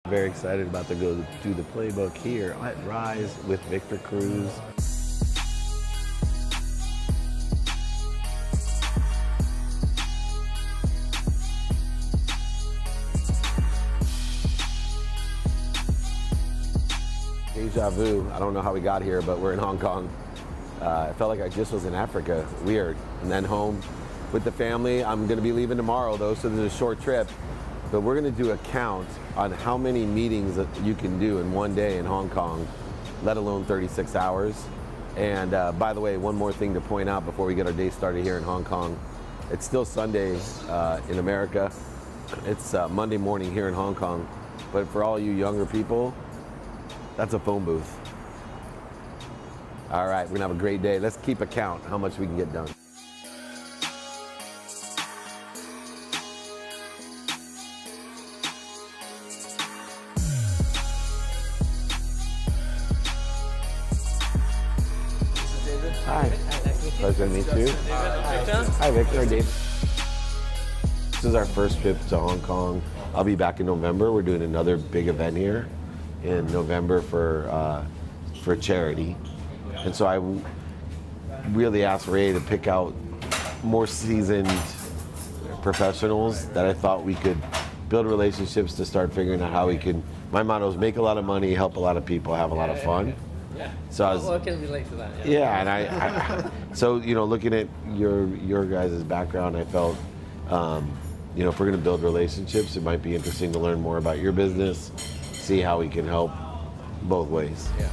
Very excited about to go do the playbook here at Rise with Victor Cruz. Deja vu. I don't know how we got here, but we're in Hong Kong. I felt like I just was in Africa. Weird. And then home with the family. I'm going to be leaving tomorrow, though, so there's a short trip. But we're going to do a count on how many meetings that you can do in one day in Hong Kong, let alone 36 hours. And by the way, one more thing to point out before we get our day started here in Hong Kong. It's still Sunday in America. It's Monday morning here in Hong Kong. But for all you younger people, that's a phone booth. All right, we're gonna have a great day. Let's keep a count how much we can get done. Hi. Pleasure to meet you. Hi, Victor. Dave. This is our first trip to Hong Kong. I'll be back in November. We're doing another big event here in November for charity. And so I really asked Ray to pick out more seasoned professionals that I thought we could build relationships to start figuring out how we could. My motto is make a lot of money, help a lot of people, have a lot of fun. Yeah. So I was, well, I can relate to that. Yeah, and I so looking at your guys' background, I felt if we're going to build relationships, it might be interesting to learn more about your business, see how we can help both ways. Yeah.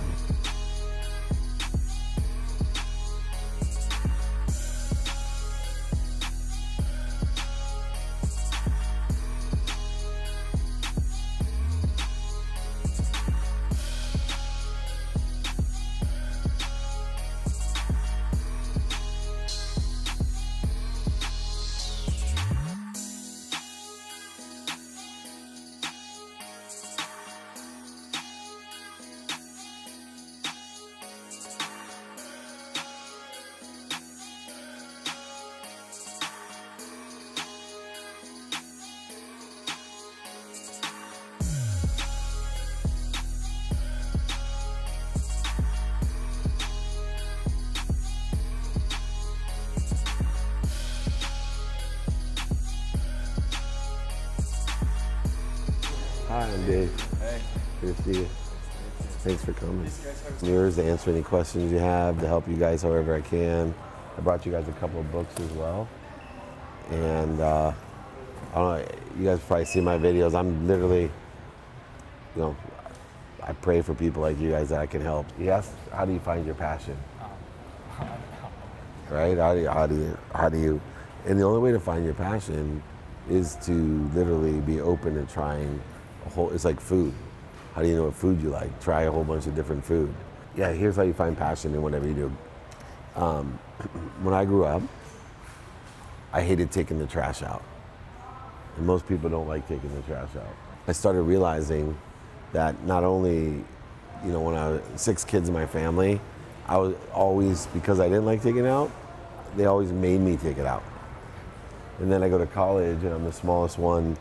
Hi, I'm Dave. Hey. Good to see you. Thanks for coming. I'm yours to answer any questions you have, to help you guys however I can. I brought you guys a couple of books as well. And I don't know, you guys probably see my videos. I'm literally, I pray for people like you guys that I can help. Yes, how do you find your passion? Right? How do you, and the only way to find your passion is to literally be open and trying it's like food. How do you know what food you like? Try a whole bunch of different food. Yeah, here's how you find passion in whatever you do. When I grew up, I hated taking the trash out. And most people don't like taking the trash out. I started realizing that not only, when I was 6 kids in my family, I was always, because I didn't like taking it out, they always made me take it out. And then I go to college and I'm the smallest one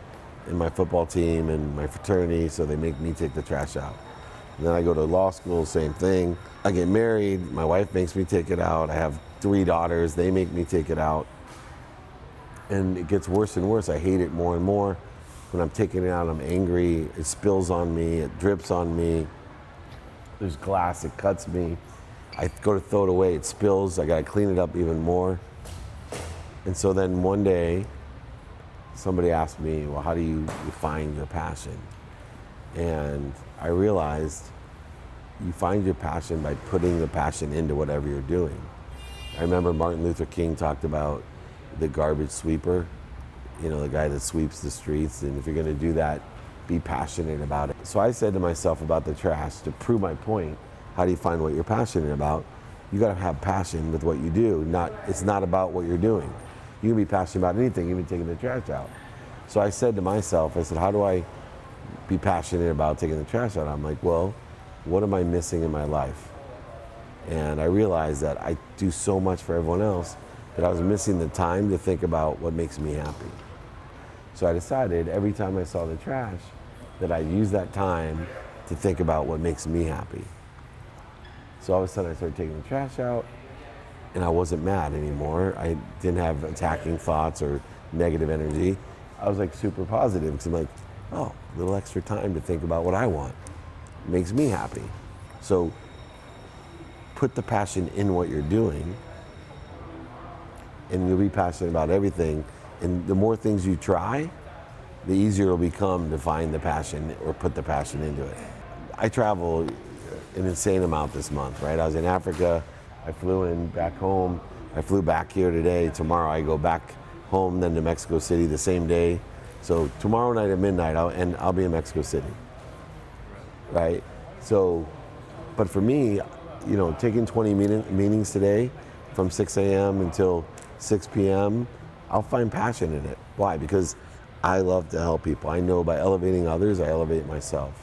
in my football team and my fraternity, so they make me take the trash out. And then I go to law school, same thing. I get married, my wife makes me take it out. I have 3 daughters, they make me take it out. And it gets worse and worse. I hate it more and more. When I'm taking it out, I'm angry. It spills on me, it drips on me. There's glass, it cuts me. I go to throw it away, it spills. I gotta clean it up even more. And so then one day, somebody asked me, well, how do you find your passion? And I realized you find your passion by putting the passion into whatever you're doing. I remember Martin Luther King talked about the garbage sweeper, the guy that sweeps the streets, and if you're gonna do that, be passionate about it. So I said to myself about the trash, to prove my point, how do you find what you're passionate about? You gotta have passion with what you do. It's not about what you're doing. You can be passionate about anything, even taking the trash out. So I said to myself, I said, how do I be passionate about taking the trash out? I'm like, well, what am I missing in my life? And I realized that I do so much for everyone else that I was missing the time to think about what makes me happy. So I decided every time I saw the trash, that I use that time to think about what makes me happy. So all of a sudden I started taking the trash out, and I wasn't mad anymore. I didn't have attacking thoughts or negative energy. I was like super positive because I'm like, oh, a little extra time to think about what I want. It makes me happy. So put the passion in what you're doing, and you'll be passionate about everything. And the more things you try, the easier it'll become to find the passion or put the passion into it. I travel an insane amount this month, right? I was in Africa, I flew in back home, I flew back here today. Tomorrow I go back home, then to Mexico City the same day. So tomorrow night at midnight, I'll be in Mexico City, right? So, but for me, you know, taking 20 meetings today from 6 a.m. until 6 p.m., I'll find passion in it. Why? Because I love to help people. I know by elevating others, I elevate myself.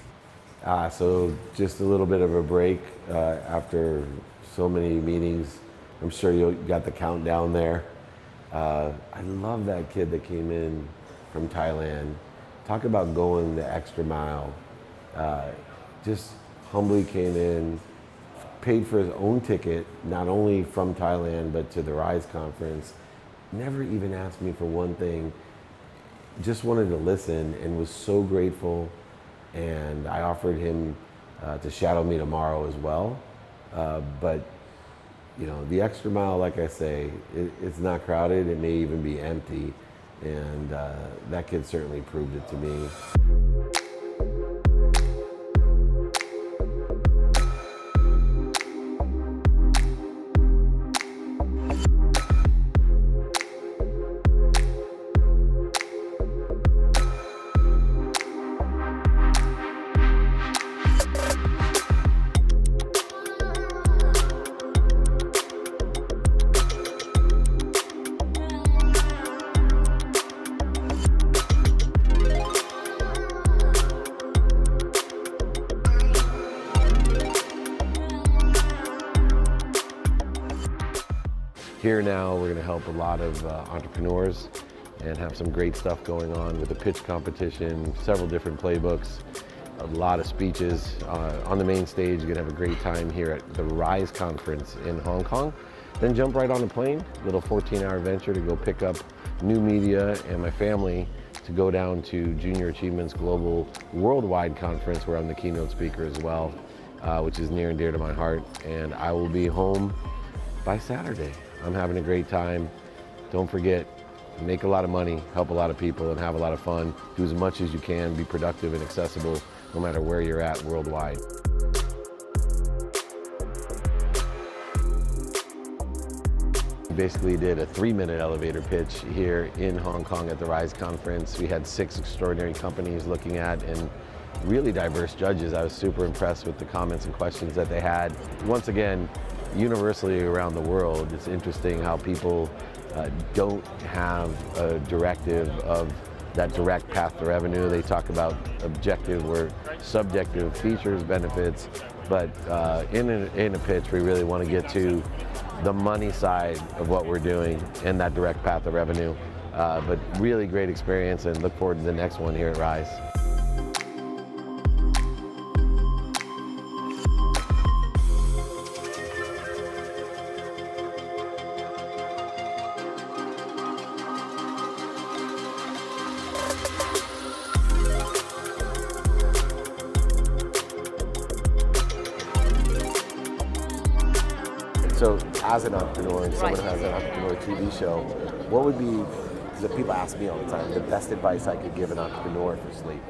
So just a little bit of a break after so many meetings. I'm sure you got the countdown there. I love that kid that came in from Thailand. Talk about going the extra mile. Just humbly came in, paid for his own ticket, not only from Thailand, but to the RISE conference. Never even asked me for one thing. Just wanted to listen and was so grateful. And I offered him to shadow me tomorrow as well. But you know, the extra mile, like I say, it's not crowded. It may even be empty. And that kid certainly proved it to me. Here now, we're going to help a lot of entrepreneurs and have some great stuff going on with the pitch competition, several different playbooks, a lot of speeches. On the main stage, you're going to have a great time here at the RISE conference in Hong Kong. Then jump right on a plane, little 14-hour venture to go pick up new media and my family to go down to Junior Achievements Global Worldwide Conference, where I'm the keynote speaker as well, which is near and dear to my heart. And I will be home by Saturday. I'm having a great time. Don't forget, make a lot of money, help a lot of people, and have a lot of fun. Do as much as you can, be productive and accessible, no matter where you're at worldwide. We basically did a 3-minute elevator pitch here in Hong Kong at the RISE conference. We had 6 extraordinary companies looking at and really diverse judges. I was super impressed with the comments and questions that they had. Once again, universally around the world, it's interesting how people don't have a directive of that direct path to revenue. They talk about objective or subjective features, benefits, but in a pitch, we really want to get to the money side of what we're doing and that direct path to revenue. But really great experience, and look forward to the next one here at RISE. So as an entrepreneur and someone who has an entrepreneur TV show, what would be, because people ask me all the time, the best advice I could give an entrepreneur for sleep?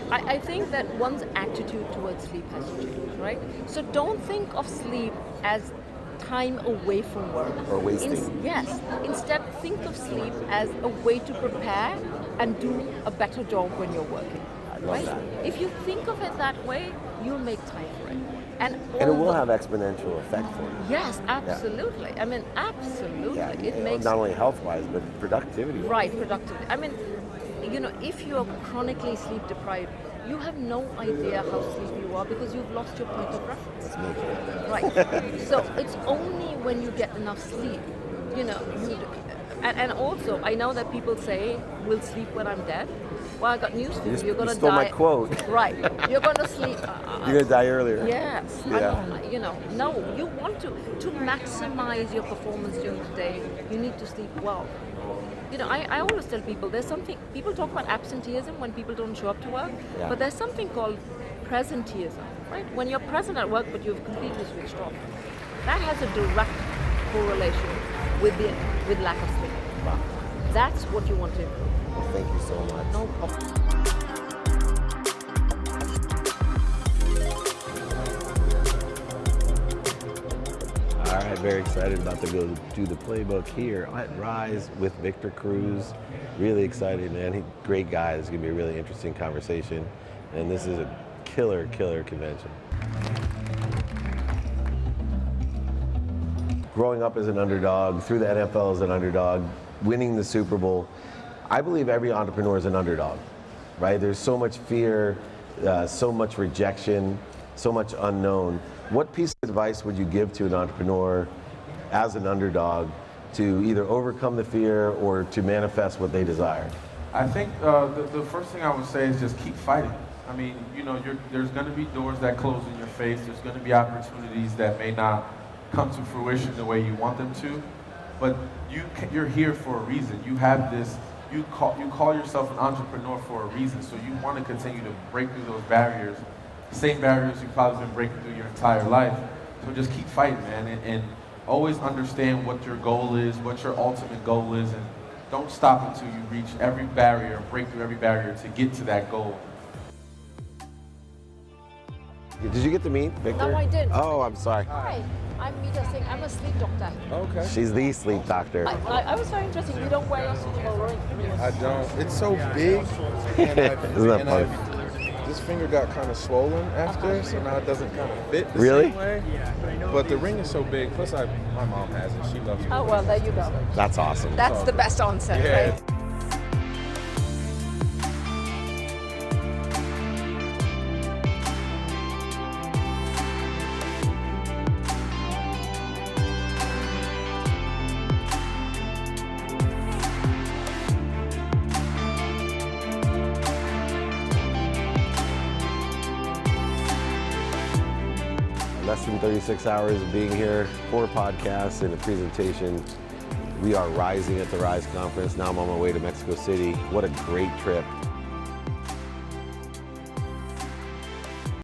I think that one's attitude towards sleep has to change, right? So don't think of sleep as time away from work. Or wasting. Yes. Instead, think of sleep as a way to prepare and do a better job when you're working. I love that. If you think of it that way, you'll make time for it. And it will have exponential effect for you. Yes, absolutely. Yeah. I mean, absolutely. Yeah, it makes not only health-wise, but productivity. Right, productivity. I mean, you know, if you're chronically sleep deprived, you have no idea how sleepy you are because you've lost your point of reference. That's me. Right. So it's only when you get enough sleep, you know, And also, I know that people say, we'll sleep when I'm dead. Well, I got news for you. You're going to die. stole my quote. Right. You're going to sleep. You're going to die earlier. Yes. Yeah. No, you want to maximize your performance during the day, you need to sleep well. I always tell people, there's something, people talk about absenteeism when people don't show up to work, but there's something called presenteeism, right? When you're present at work, but you've completely switched off. That has a direct correlation with lack of sleep. Wow. That's what you want to improve. Well, thank you so much. No problem. All right, very excited about to go do the playbook here at Rise with Victor Cruz. Really excited, man. Great guy. This is going to be a really interesting conversation. And this is a killer convention. Growing up as an underdog, through the NFL as an underdog, winning the Super Bowl, I believe every entrepreneur is an underdog, right? There's so much fear, so much rejection, so much unknown. What piece of advice would you give to an entrepreneur as an underdog to either overcome the fear or to manifest what they desire? I think the first thing I would say is just keep fighting. I mean, there's going to be doors that close in your face. There's going to be opportunities that may not come to fruition the way you want them to, but you're here for a reason. You have this. You call yourself an entrepreneur for a reason. So you want to continue to break through those barriers, same barriers you've probably been breaking through your entire life. So just keep fighting, man, and always understand what your goal is, what your ultimate goal is, and don't stop until you reach every barrier, break through every barrier to get to that goal. Did you get to meet Victor? No, I didn't. Oh, I'm sorry. Hi, I'm Mita Singh. I'm a sleep doctor. Okay. She's the sleep doctor. I was very interested. You don't wear your Super Bowl ring. I don't. It's so big. And Isn't that funny? this finger got kind of swollen after, so now it doesn't kind of fit the Really? same way. But the ring is so big. Plus, my mom has it. She loves it. Oh, well, there you go. That's awesome. That's the best answer, Yeah. right? Less than 36 hours of being here, 4 podcasts and a presentation. We are rising at the Rise Conference. Now I'm on my way to Mexico City. What a great trip.